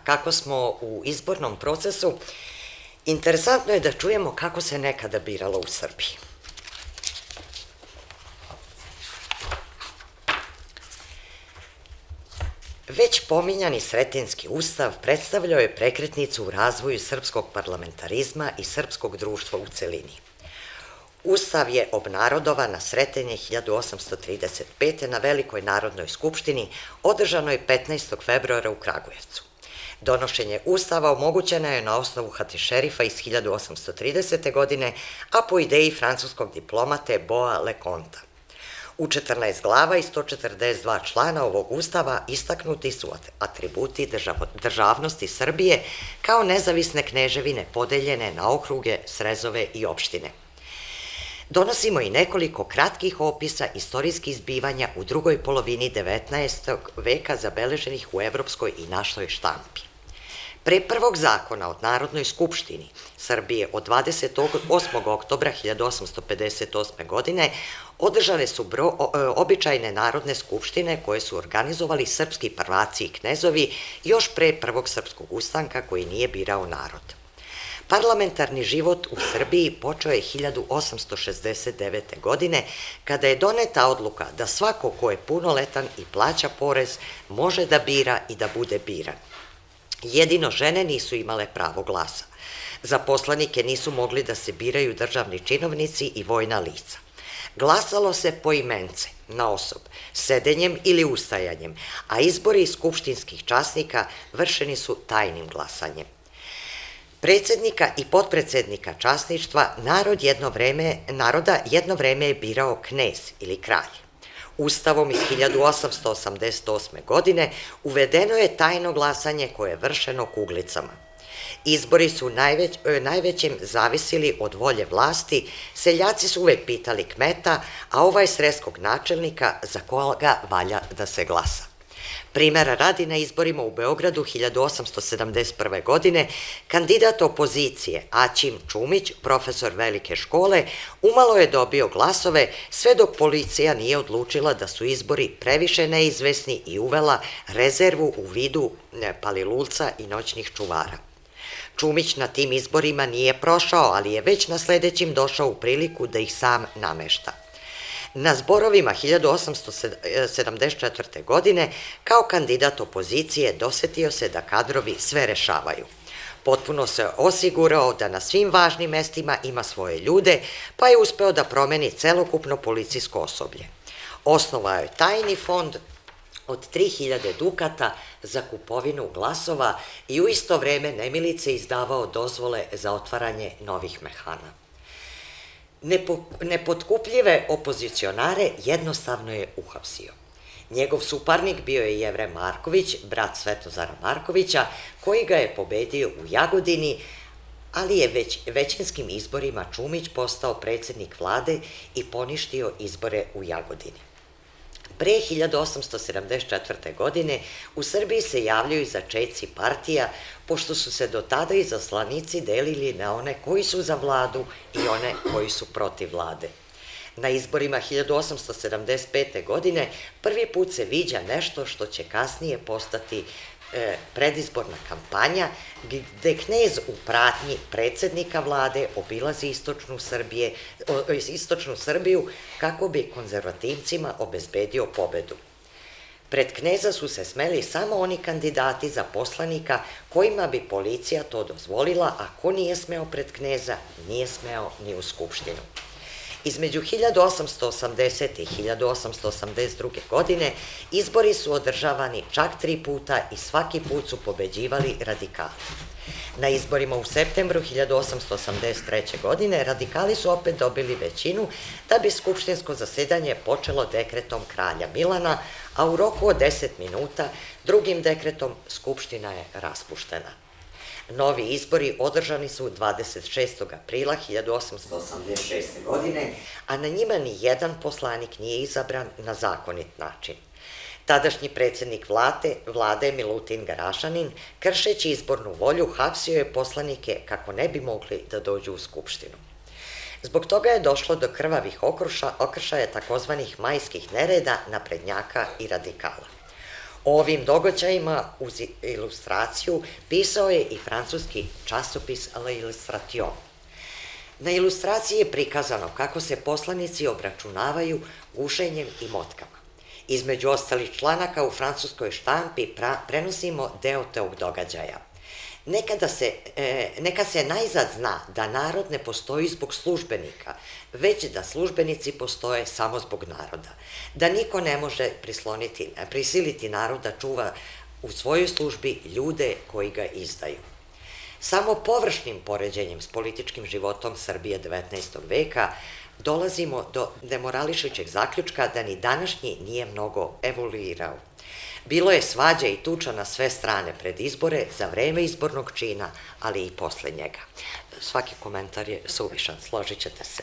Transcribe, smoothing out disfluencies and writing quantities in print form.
kako smo u izbornom procesu, interesantno je da čujemo kako se nekada biralo u Srbiji. Već pominjani Sretenjski ustav predstavljao je prekretnicu u razvoju srpskog parlamentarizma i srpskog društva u celini. Ustav je obnarodovan na Sretenje 1835. na Velikoj narodnoj skupštini, održanoj 15. februara u Kragujevcu. Donošenje Ustava omogućeno je na osnovu hatišerifa iz 1830. godine, a po ideji francuskog diplomate Boa Leconta. U 14 glava i 142 člana ovog Ustava istaknuti su atributi državnosti Srbije kao nezavisne kneževine podeljene na okruge, srezove i opštine. Donosimo i nekoliko kratkih opisa istorijskih zbivanja u drugoj polovini 19. veka zabeleženih u evropskoj i našoj štampi. Pre prvog zakona od Narodnoj skupštini Srbije od 28. oktobra 1858. godine održane su običajne narodne skupštine koje su organizovali srpski prvaci i knezovi još pre prvog srpskog ustanka koji nije birao narod. Parlamentarni život u Srbiji počeo je 1869. godine, kada je doneta odluka da svako ko je punoletan i plaća porez može da bira i da bude biran. Jedino žene nisu imale pravo glasa. Za poslanike nisu mogli da se biraju državni činovnici i vojna lica. Glasalo se poimence, na osob, sedenjem ili ustajanjem, a izbori skupštinskih časnika vršeni su tajnim glasanjem. Predsednika i potpredsednika časništva naroda jedno vreme je birao knez ili kralj. Ustavom iz 1888. godine uvedeno je tajno glasanje koje je vršeno kuglicama. Izbori su najvećem zavisili od volje vlasti, seljaci su uvek pitali kmeta, a ovaj sreskog načelnika za koga valja da se glasa. Primera radi, na izborima u Beogradu 1871. godine kandidat opozicije Aćim Čumić, profesor velike škole, umalo je dobio glasove sve dok policija nije odlučila da su izbori previše neizvesni i uvela rezervu u vidu palilulca i noćnih čuvara. Čumić na tim izborima nije prošao, ali je već na sledećim došao u priliku da ih sam namešta. Na zborovima 1874. godine kao kandidat opozicije dosetio se da kadrovi sve rešavaju. Potpuno se osigurao da na svim važnim mestima ima svoje ljude, pa je uspeo da promeni celokupno policijsko osoblje. Osnovao je tajni fond od 3000 dukata za kupovinu glasova i u isto vreme nemilice izdavao dozvole za otvaranje novih mehana. Nepotkupljive opozicionare jednostavno je uhapsio. Njegov suparnik bio je Jevrem Marković, brat Svetozara Markovića, koji ga je pobedio u Jagodini, ali je većinskim izborima Čumić postao predsednik vlade i poništio izbore u Jagodini. Pre 1874. godine u Srbiji se javljaju začeci partija, pošto su se do tada izaslanici delili na one koji su za vladu i one koji su protiv vlade. Na izborima 1875. godine prvi put se viđa nešto što će kasnije postati predizborna kampanja, gde knez u pratnji predsednika vlade obilazi istočnu Srbiju kako bi konzervativcima obezbedio pobedu. Pred kneza su se smeli samo oni kandidati za poslanika kojima bi policija to dozvolila, a ko nije smeo pred kneza, nije smeo ni u skupštinu. Između 1880. i 1882. godine izbori su održavani čak 3 puta i svaki put su pobeđivali radikali. Na izborima u septembru 1883. godine radikali su opet dobili većinu da bi skupštinsko zasedanje počelo dekretom kralja Milana, a u roku od 10 minuta drugim dekretom skupština je raspuštena. Novi izbori održani su 26. aprila 1886. godine, a na njima ni jedan poslanik nije izabran na zakonit način. Tadašnji predsednik vlade Milutin Garašanin, kršeći izbornu volju, hapsio je poslanike kako ne bi mogli da dođu u skupštinu. Zbog toga je došlo do krvavih okršaja takozvanih majskih nereda naprednjaka i radikala. O ovim događajima uz ilustraciju pisao je i francuski časopis L'Illustration. Na ilustraciji je prikazano kako se poslanici obračunavaju gušenjem i motkama. Između ostalih članaka u francuskoj štampi prenosimo deo tog događaja. Neka se najzad zna da narod ne postoji zbog službenika, već da službenici postoje samo zbog naroda. Da niko ne može prisiliti narod da čuva u svojoj službi ljude koji ga izdaju. Samo površnim poređenjem s političkim životom Srbije 19. veka dolazimo do demorališućeg zaključka da ni današnji nije mnogo evoluirao. Bilo je svađa i tuča na sve strane pred izbore, za vreme izbornog čina, ali i posle njega. Svaki komentar je suvišan, složit ćete se.